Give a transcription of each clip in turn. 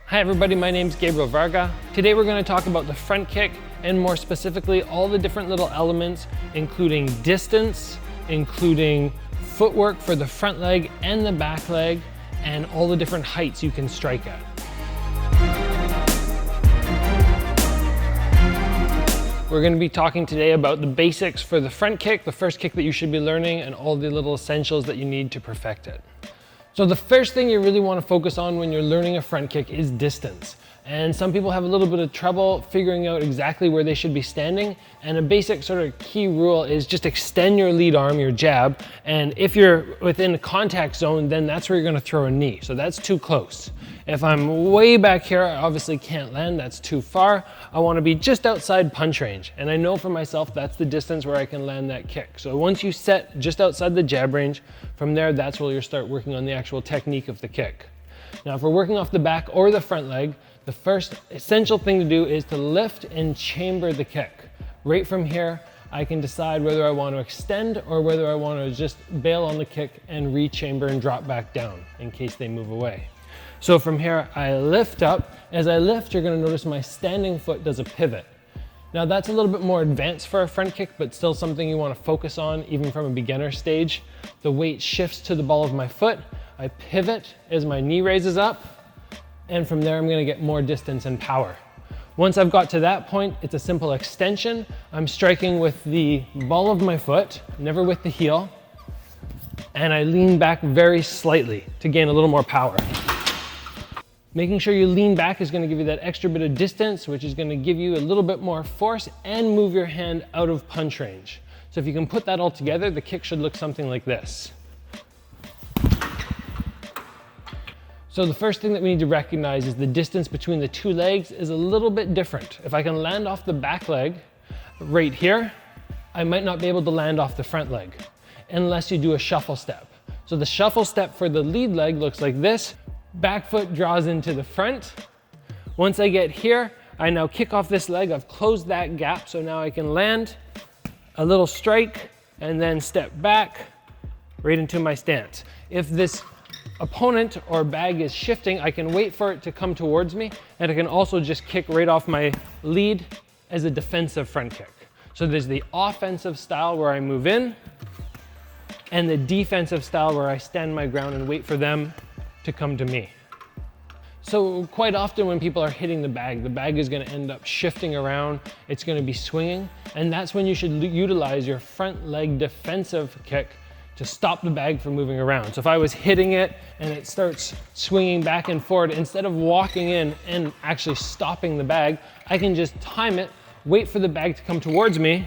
Hi everybody, my name's Gabriel Varga. Today we're going to talk about the front kick and more specifically all the different little elements, including distance, including footwork for the front leg and the back leg, and all the different heights you can strike at. We're going to be talking today about the basics for the front kick, the first kick that you should be learning, and all the little essentials that you need to perfect it. So the first thing you really want to focus on when you're learning a front kick is distance. And some people have a little bit of trouble figuring out exactly where they should be standing. And a basic sort of key rule is just extend your lead arm, your jab. And if you're within the contact zone, then that's where you're going to throw a knee. So that's too close. If I'm way back here, I obviously can't land, that's too far. I want to be just outside punch range. And I know for myself, that's the distance where I can land that kick. So once you set just outside the jab range, from there, that's where you'll start working on the actual technique of the kick. Now, if we're working off the back or the front leg, the first essential thing to do is to lift and chamber the kick. Right from here, I can decide whether I want to extend or whether I want to just bail on the kick and re-chamber and drop back down in case they move away. So from here, I lift up. As I lift, you're going to notice my standing foot does a pivot. Now that's a little bit more advanced for a front kick, but still something you want to focus on even from a beginner stage. The weight shifts to the ball of my foot. I pivot as my knee raises up. And from there, I'm going to get more distance and power. Once I've got to that point, it's a simple extension. I'm striking with the ball of my foot, never with the heel. And I lean back very slightly to gain a little more power. Making sure you lean back is going to give you that extra bit of distance, which is going to give you a little bit more force and move your hand out of punch range. So if you can put that all together, the kick should look something like this. So the first thing that we need to recognize is the distance between the two legs is a little bit different. If I can land off the back leg right here, I might not be able to land off the front leg unless you do a shuffle step. So the shuffle step for the lead leg looks like this. Back foot draws into the front. Once I get here, I now kick off this leg. I've closed that gap, so now I can land a little strike and then step back right into my stance. If this opponent or bag is shifting, I can wait for it to come towards me, and I can also just kick right off my lead as a defensive front kick. So there's the offensive style where I move in, and the defensive style where I stand my ground and wait for them to come to me. So quite often when people are hitting the bag is going to end up shifting around, it's going to be swinging, and that's when you should utilize your front leg defensive kick to stop the bag from moving around. So if I was hitting it and it starts swinging back and forward, instead of walking in and actually stopping the bag, I can just time it, wait for the bag to come towards me,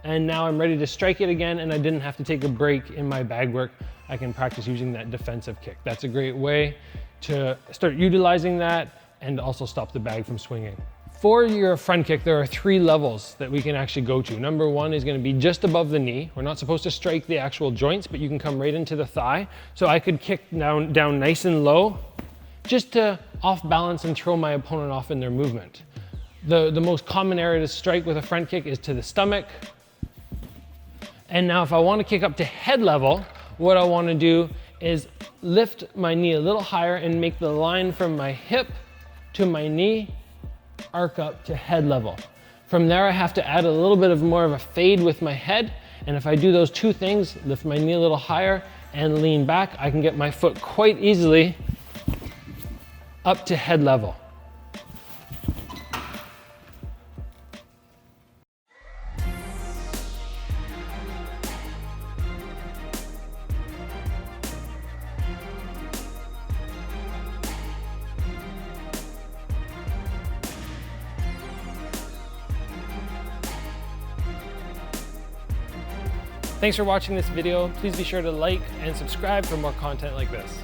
and now I'm ready to strike it again, and I didn't have to take a break in my bag work. I can practice using that defensive kick. That's a great way to start utilizing that and also stop the bag from swinging. For your front kick, there are 3 levels that we can actually go to. Number 1 is going to be just above the knee. We're not supposed to strike the actual joints, but you can come right into the thigh. So I could kick down nice and low just to off balance and throw my opponent off in their movement. The most common area to strike with a front kick is to the stomach. And now if I want to kick up to head level, what I want to do is lift my knee a little higher and make the line from my hip to my knee arc up to head level. From there, I have to add a little bit of more of a fade with my head. And if I do those 2 things, lift my knee a little higher and lean back, I can get my foot quite easily up to head level. Thanks for watching this video. Please be sure to like and subscribe for more content like this.